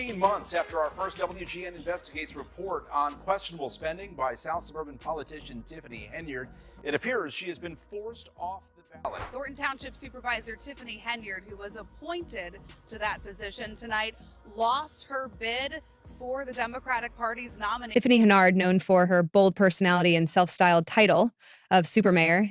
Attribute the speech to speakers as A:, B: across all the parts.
A: 13 months after our first WGN Investigates report on questionable spending by South Suburban politician Tiffany Henyard, it appears she has been forced off the ballot.
B: Thornton Township Supervisor Tiffany Henyard, who was appointed to that position tonight, lost her bid for the Democratic Party's nominee.
C: Tiffany Henyard, known for her bold personality and self-styled title of supermayor,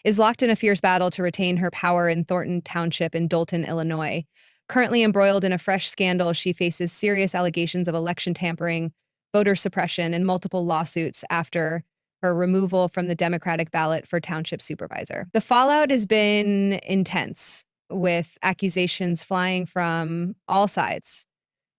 C: is locked in a fierce battle to retain her power in Thornton Township in Dolton, Illinois. Currently embroiled in a fresh scandal, she faces serious allegations of election tampering, voter suppression, and multiple lawsuits after her removal from the Democratic ballot for township supervisor. The fallout has been intense, with accusations flying from all sides.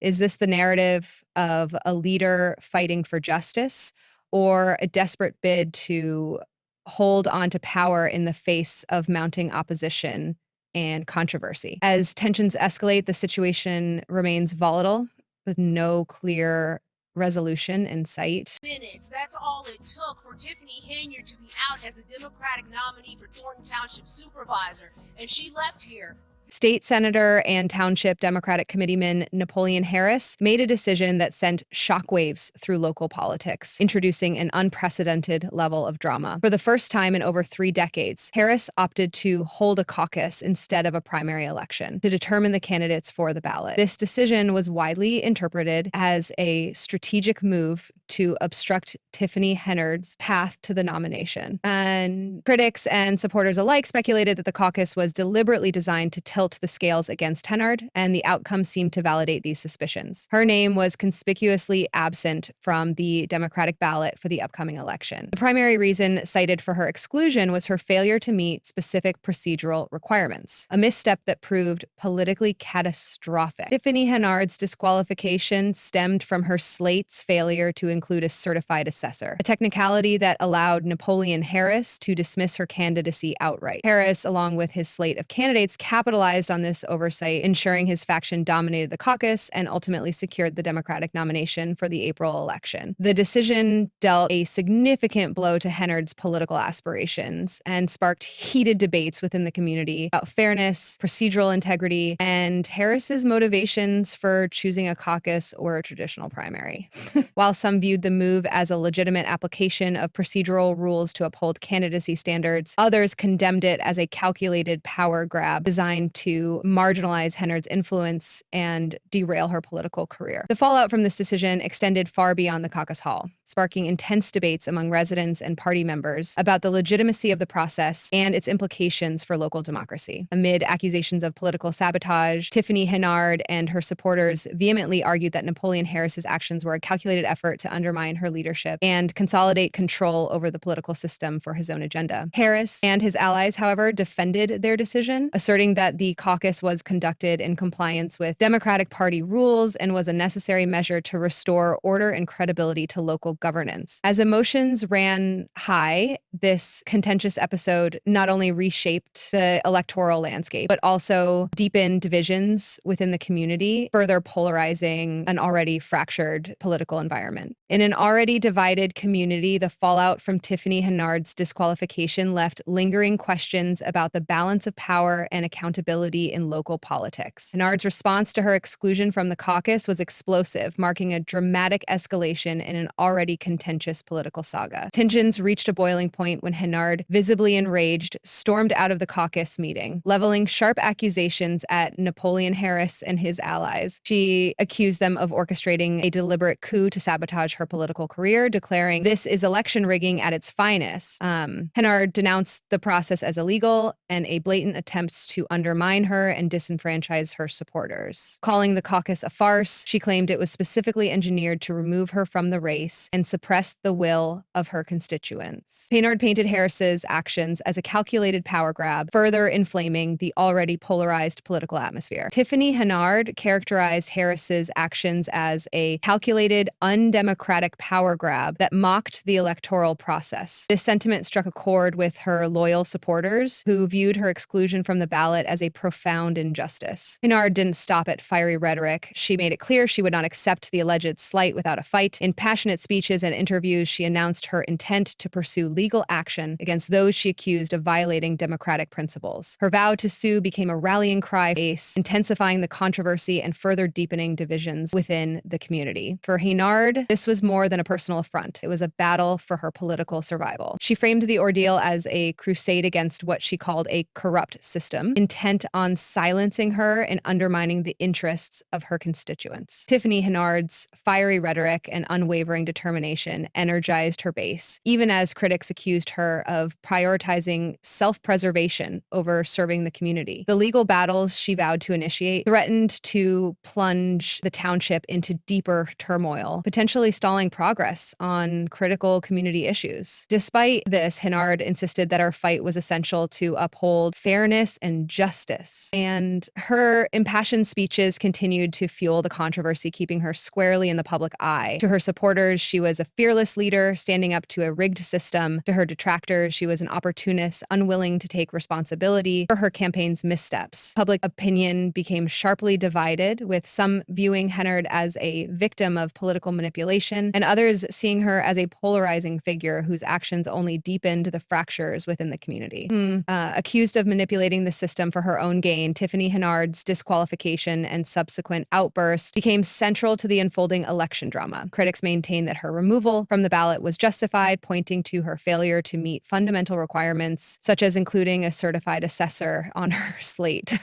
C: Is this the narrative of a leader fighting for justice, or a desperate bid to hold on to power in the face of mounting opposition and controversy? As tensions escalate, the situation remains volatile with no clear resolution in sight.
D: Minutes. That's all it took for Tiffany Henyard to be out as the Democratic nominee for Thornton Township Supervisor, and she left here.
C: State Senator and Township Democratic Committeeman Napoleon Harris made a decision that sent shockwaves through local politics, introducing an unprecedented level of drama. For the first time in over 3 decades, Harris opted to hold a caucus instead of a primary election to determine the candidates for the ballot. This decision was widely interpreted as a strategic move to obstruct Tiffany Henyard's path to the nomination. And critics and supporters alike speculated that the caucus was deliberately designed to tilt the scales against Henyard, and the outcome seemed to validate these suspicions. Her name was conspicuously absent from the Democratic ballot for the upcoming election. The primary reason cited for her exclusion was her failure to meet specific procedural requirements, a misstep that proved politically catastrophic. Tiffany Henyard's disqualification stemmed from her slate's failure to include a certified assessor, a technicality that allowed Napoleon Harris to dismiss her candidacy outright. Harris, along with his slate of candidates, capitalized on this oversight, ensuring his faction dominated the caucus and ultimately secured the Democratic nomination for the April election. The decision dealt a significant blow to Henyard's political aspirations and sparked heated debates within the community about fairness, procedural integrity, and Harris's motivations for choosing a caucus or a traditional primary. While some viewed the move as a legitimate application of procedural rules to uphold candidacy standards, others condemned it as a calculated power grab designed to marginalize Henyard's influence and derail her political career. The fallout from this decision extended far beyond the caucus hall, sparking intense debates among residents and party members about the legitimacy of the process and its implications for local democracy. Amid accusations of political sabotage, Tiffany Henyard and her supporters vehemently argued that Napoleon Harris's actions were a calculated effort to undermine her leadership and consolidate control over the political system for his own agenda. Harris and his allies, however, defended their decision, asserting that the caucus was conducted in compliance with Democratic Party rules and was a necessary measure to restore order and credibility to local governance. As emotions ran high, this contentious episode not only reshaped the electoral landscape, but also deepened divisions within the community, further polarizing an already fractured political environment. In an already divided community, the fallout from Tiffany Henyard's disqualification left lingering questions about the balance of power and accountability in local politics. Henyard's response to her exclusion from the caucus was explosive, marking a dramatic escalation in an already contentious political saga. Tensions reached a boiling point when Henyard, visibly enraged, stormed out of the caucus meeting, leveling sharp accusations at Napoleon Harris and his allies. She accused them of orchestrating a deliberate coup to sabotage her political career, declaring this is election rigging at its finest. Henyard denounced the process as illegal and a blatant attempt to undermine her and disenfranchise her supporters. Calling the caucus a farce, she claimed it was specifically engineered to remove her from the race and suppress the will of her constituents. Henyard painted Harris's actions as a calculated power grab, further inflaming the already polarized political atmosphere. Tiffany Henyard characterized Harris's actions as a calculated, undemocratic power grab that mocked the electoral process. This sentiment struck a chord with her loyal supporters, who viewed her exclusion from the ballot as a profound injustice. Henyard didn't stop at fiery rhetoric. She made it clear she would not accept the alleged slight without a fight. In passionate speeches and interviews, she announced her intent to pursue legal action against those she accused of violating democratic principles. Her vow to sue became a rallying cry, intensifying the controversy and further deepening divisions within the community. For Henyard, this was more than a personal affront. It was a battle for her political survival. She framed the ordeal as a crusade against what she called a corrupt system, intent on silencing her and undermining the interests of her constituents. Tiffany Henyard's fiery rhetoric and unwavering determination energized her base, even as critics accused her of prioritizing self-preservation over serving the community. The legal battles she vowed to initiate threatened to plunge the township into deeper turmoil, potentially stalling progress on critical community issues. Despite this, Henyard insisted that our fight was essential to uphold fairness and justice, and her impassioned speeches continued to fuel the controversy, keeping her squarely in the public eye. To her supporters, she was a fearless leader, standing up to a rigged system. To her detractors, she was an opportunist, unwilling to take responsibility for her campaign's missteps. Public opinion became sharply divided, with some viewing Henyard as a victim of political manipulation, and others seeing her as a polarizing figure whose actions only deepened the fractures within the community. Accused of manipulating the system for her own gain, Tiffany Henyard's disqualification and subsequent outburst became central to the unfolding election drama. Critics maintained that her removal from the ballot was justified, pointing to her failure to meet fundamental requirements, such as including a certified assessor on her slate.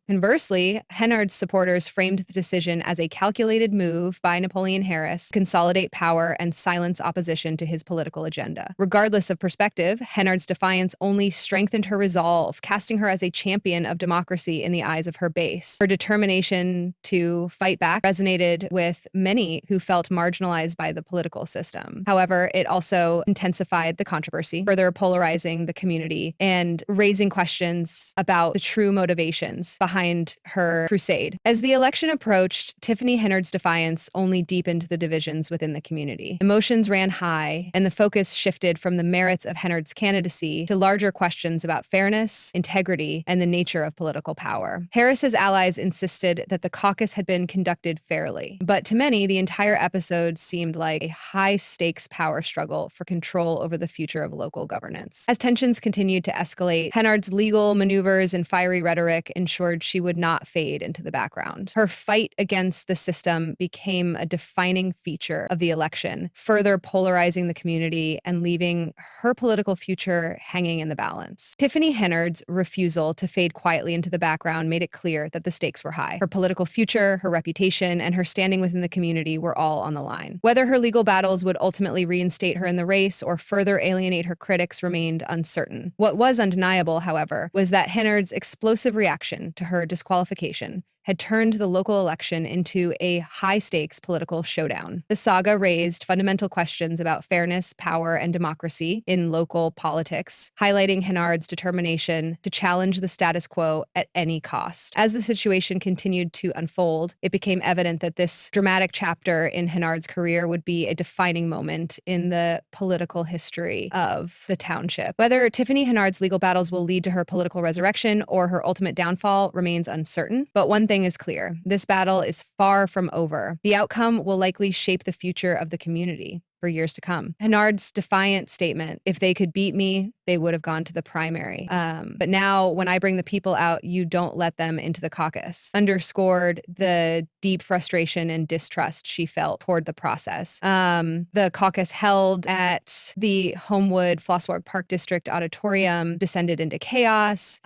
C: Conversely, Henyard's supporters framed the decision as a calculated move by Napoleon Harris to consolidate power and silence opposition to his political agenda. Regardless of perspective, Henyard's defiance only strengthened her resolve, casting her as a champion of democracy in the eyes of her base. Her determination to fight back resonated with many who felt marginalized by the political system. However, it also intensified the controversy, further polarizing the community and raising questions about the true motivations behind her crusade. As the election approached, Tiffany Henyard's defiance only deepened the divisions within the community. Emotions ran high, and the focus shifted from the merits of Henyard's candidacy to larger questions about fairness, integrity, and the nature of political power. Harris's allies insisted that the caucus had been conducted fairly, but to many, the entire episode seemed like a high-stakes power struggle for control over the future of local governance. As tensions continued to escalate, Henyard's legal maneuvers and fiery rhetoric ensured she would not fade into the background. Her fight against the system became a defining feature of the election, further polarizing the community and leaving her political future hanging in the balance. Tiffany Henyard's refusal to fade quietly into the background made it clear that the stakes were high. Her political future, her reputation, and her standing within the community were all on the line. Whether her legal battles would ultimately reinstate her in the race or further alienate her critics remained uncertain. What was undeniable, however, was that Henyard's explosive reaction to her disqualification had turned the local election into a high-stakes political showdown. The saga raised fundamental questions about fairness, power, and democracy in local politics, highlighting Henyard's determination to challenge the status quo at any cost. As the situation continued to unfold, it became evident that this dramatic chapter in Henyard's career would be a defining moment in the political history of the township. Whether Tiffany Henyard's legal battles will lead to her political resurrection or her ultimate downfall remains uncertain, but one thing is clear: this battle is far from over. The outcome will likely shape the future of the community for years to come. Henyard's defiant statement, "If they could beat me, they would have gone to the primary. But now when I bring the people out, you don't let them into the caucus," underscored the deep frustration and distrust she felt toward the process. The caucus held at the Homewood Flossmoor Park District Auditorium descended into chaos,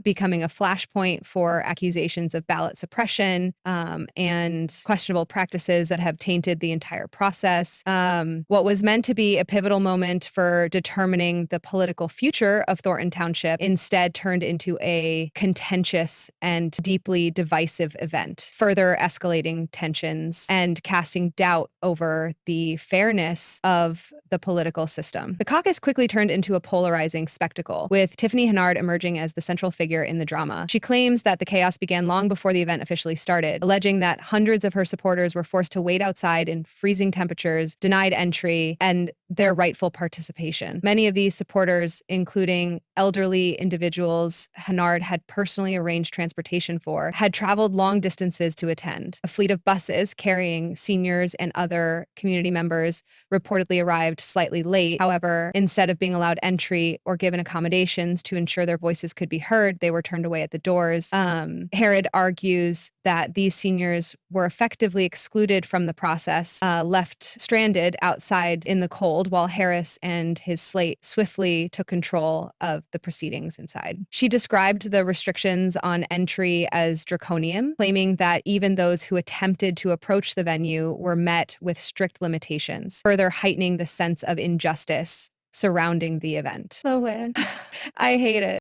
C: becoming a flashpoint for accusations of ballot suppression and questionable practices that have tainted the entire process. What was meant to be a pivotal moment for determining the political future of Thornton Township instead turned into a contentious and deeply divisive event, further escalating tensions and casting doubt over the fairness of the political system. The caucus quickly turned into a polarizing spectacle, with Tiffany Henyard emerging as the central figure in the drama. She claims that the chaos began long before the event officially started, alleging that hundreds of her supporters were forced to wait outside in freezing temperatures, denied entry, and their rightful participation. Many of these supporters, including elderly individuals Henyard had personally arranged transportation for, had traveled long distances to attend. A fleet of buses carrying seniors and other community members reportedly arrived slightly late. However, instead of being allowed entry or given accommodations to ensure their voices could be heard, they were turned away at the doors. Herod argues that these seniors were effectively excluded from the process, left stranded outside in the cold, while Harris and his slate swiftly took control of the proceedings inside. She described the restrictions on entry as draconian, claiming that even those who attempted to approach the venue were met with strict limitations, further heightening the sense of injustice surrounding the event. So weird. I hate it.